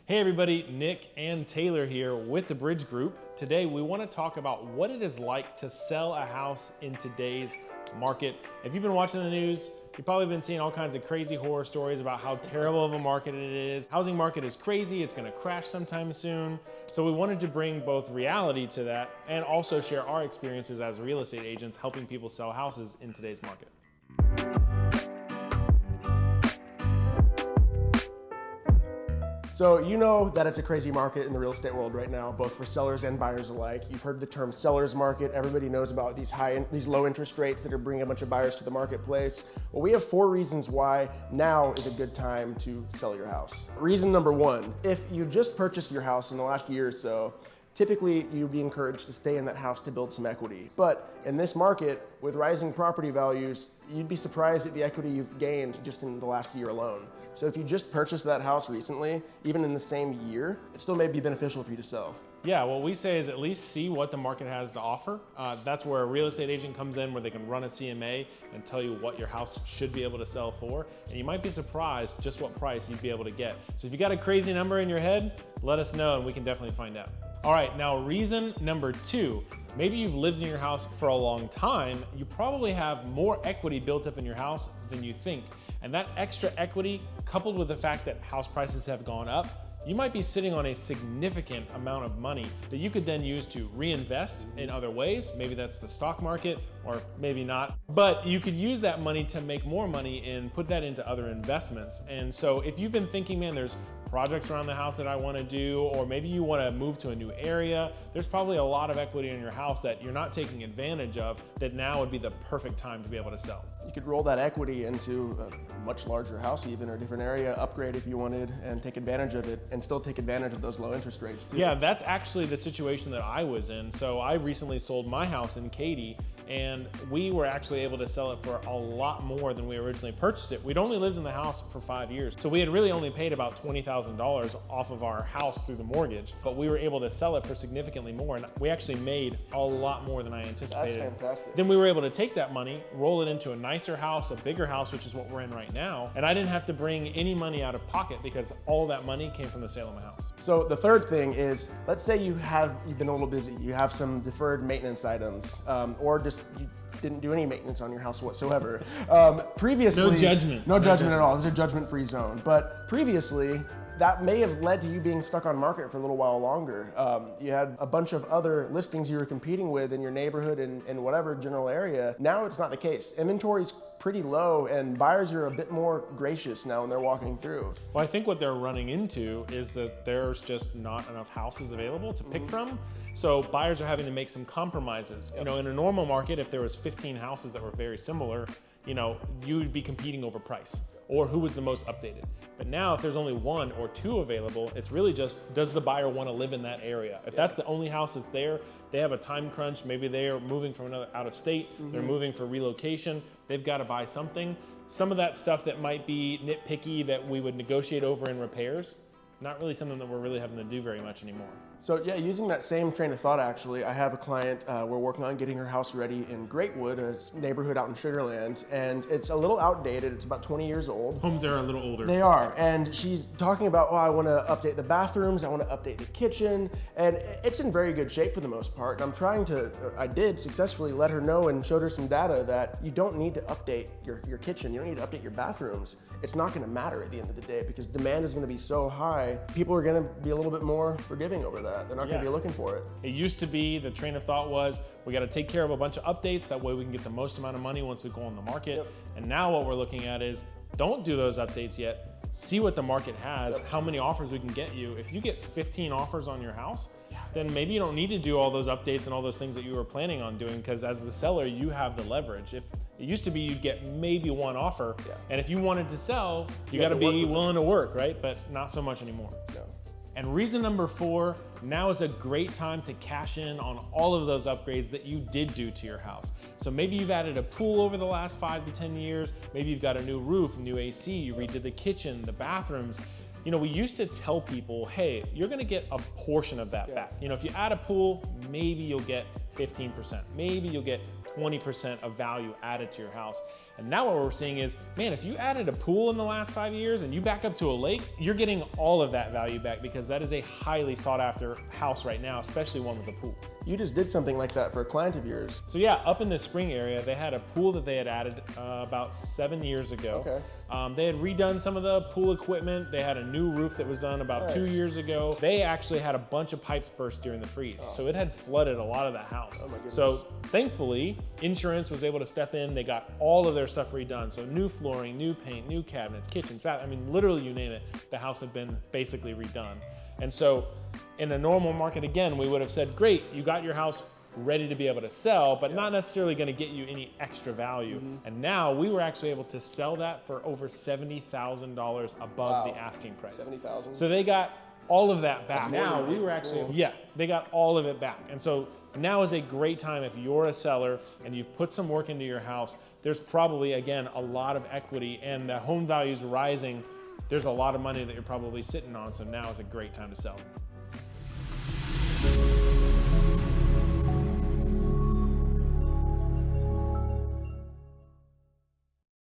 Hey everybody, Nick and Taylor here with the Bridge Group. Today we want to talk about what it is like to sell a house in today's market. If you've been watching the news, you've probably been seeing all kinds of crazy horror stories about how terrible of a market it is. Housing market is crazy, it's going to crash sometime soon. So we wanted to bring both reality to that and also share our experiences as real estate agents helping people sell houses in today's market. So you know that it's a crazy market in the real estate world right now, both for sellers and buyers alike. You've heard the term seller's market. Everybody knows about these low interest rates that are bringing a bunch of buyers to the marketplace. Well, we have 4 reasons why now is a good time to sell your house. Reason number 1, if you just purchased your house in the last year or so, typically you'd be encouraged to stay in that house to build some equity. But in this market, with rising property values, you'd be surprised at the equity you've gained just in the last year alone. So if you just purchased that house recently, even in the same year, it still may be beneficial for you to sell. Yeah, what we say is at least see what the market has to offer. That's where a real estate agent comes in, where they can run a CMA and tell you what your house should be able to sell for. And you might be surprised just what price you'd be able to get. So if you got a crazy number in your head, let us know and we can definitely find out. All right, now reason number 2. Maybe you've lived in your house for a long time. You probably have more equity built up in your house than you think. And that extra equity, coupled with the fact that house prices have gone up, you might be sitting on a significant amount of money that you could then use to reinvest in other ways. Maybe that's the stock market, or maybe not. But you could use that money to make more money and put that into other investments. And so if you've been thinking, man, there's projects around the house that I want to do, or maybe you want to move to a new area, there's probably a lot of equity in your house that you're not taking advantage of that now would be the perfect time to be able to sell. You could roll that equity into a much larger house even, or a different area, upgrade if you wanted, and take advantage of it, and still take advantage of those low interest rates too. Yeah, that's actually the situation that I was in. So I recently sold my house in Katy, and we were actually able to sell it for a lot more than we originally purchased it. We'd only lived in the house for 5 years. So we had really only paid about $20,000 off of our house through the mortgage, but we were able to sell it for significantly more. And we actually made a lot more than I anticipated. That's fantastic. Then we were able to take that money, roll it into a nicer house, a bigger house, which is what we're in right now. And I didn't have to bring any money out of pocket because all that money came from the sale of my house. So the third thing is, let's say you've been a little busy, you have some deferred maintenance items, or just you didn't do any maintenance on your house whatsoever. Previously, No judgment. No judgment at all. This is a judgment-free zone. But previously, that may have led to you being stuck on market for a little while longer. You had a bunch of other listings you were competing with in your neighborhood and whatever general area. Now it's not the case. Inventory's pretty low and buyers are a bit more gracious now when they're walking through. Well, I think what they're running into is that there's just not enough houses available to pick from. So buyers are having to make some compromises. Yep. You know, in a normal market, if there was 15 houses that were very similar, you know, you would be competing over price or who was the most updated. But now if there's only 1 or 2 available, it's really just, does the buyer want to live in that area? If that's the only house that's there, they have a time crunch, maybe they're moving from another out of state, they're moving for relocation, they've got to buy something. Some of that stuff that might be nitpicky that we would negotiate over in repairs, not really something that we're really having to do very much anymore. So yeah, using that same train of thought, actually, I have a client, we're working on getting her house ready in Greatwood, a neighborhood out in Sugar Land, and it's a little outdated. It's about 20 years old. Homes there are a little older. They are, and she's talking about, oh, I want to update the bathrooms, I want to update the kitchen, and it's in very good shape for the most part. And I did successfully let her know and showed her some data that you don't need to update your kitchen, you don't need to update your bathrooms. It's not going to matter at the end of the day because demand is going to be so high, people are going to be a little bit more forgiving over that. They're not going to be looking for it. It used to be, the train of thought was, we got to take care of a bunch of updates, that way we can get the most amount of money once we go on the market. Yep. And now what we're looking at is, don't do those updates yet. See what the market has, how many offers we can get you. If you get 15 offers on your house, then maybe you don't need to do all those updates and all those things that you were planning on doing, because as the seller, you have the leverage. If it used to be you'd get maybe 1 offer, and if you wanted to sell, you got to be willing to work, right? But not so much anymore. No. And reason number 4, now is a great time to cash in on all of those upgrades that you did do to your house. So maybe you've added a pool over the last 5 to 10 years, maybe you've got a new roof, new AC, you redid the kitchen, the bathrooms. You know, we used to tell people, hey, you're gonna get a portion of that back. You know, if you add a pool, maybe you'll get 15%, maybe you'll get 20% of value added to your house. And now what we're seeing is, man, if you added a pool in the last 5 years and you back up to a lake, you're getting all of that value back because that is a highly sought after house right now, especially one with a pool. You just did something like that for a client of yours. So yeah, up in the spring area, they had a pool that they had added about 7 years ago. Okay. They had redone some of the pool equipment. They had a new roof that was done about 2 years ago. They actually had a bunch of pipes burst during the freeze. So it had flooded a lot of the house. Oh my goodness. So thankfully, insurance was able to step in. They got all of their stuff redone. So new flooring, new paint, new cabinets, kitchens, I mean, literally you name it, the house had been basically redone. And so in a normal market, again, we would have said, great, you got your house ready to be able to sell, but not necessarily going to get you any extra value. And now we were actually able to sell that for over $70,000 above the asking price. 70,000. So they got all of that back. Now more we were actually, yeah, they got all of it back. And so now is a great time if you're a seller and you've put some work into your house. There's probably, again, a lot of equity and the home value is rising. There's a lot of money that you're probably sitting on. So now is a great time to sell.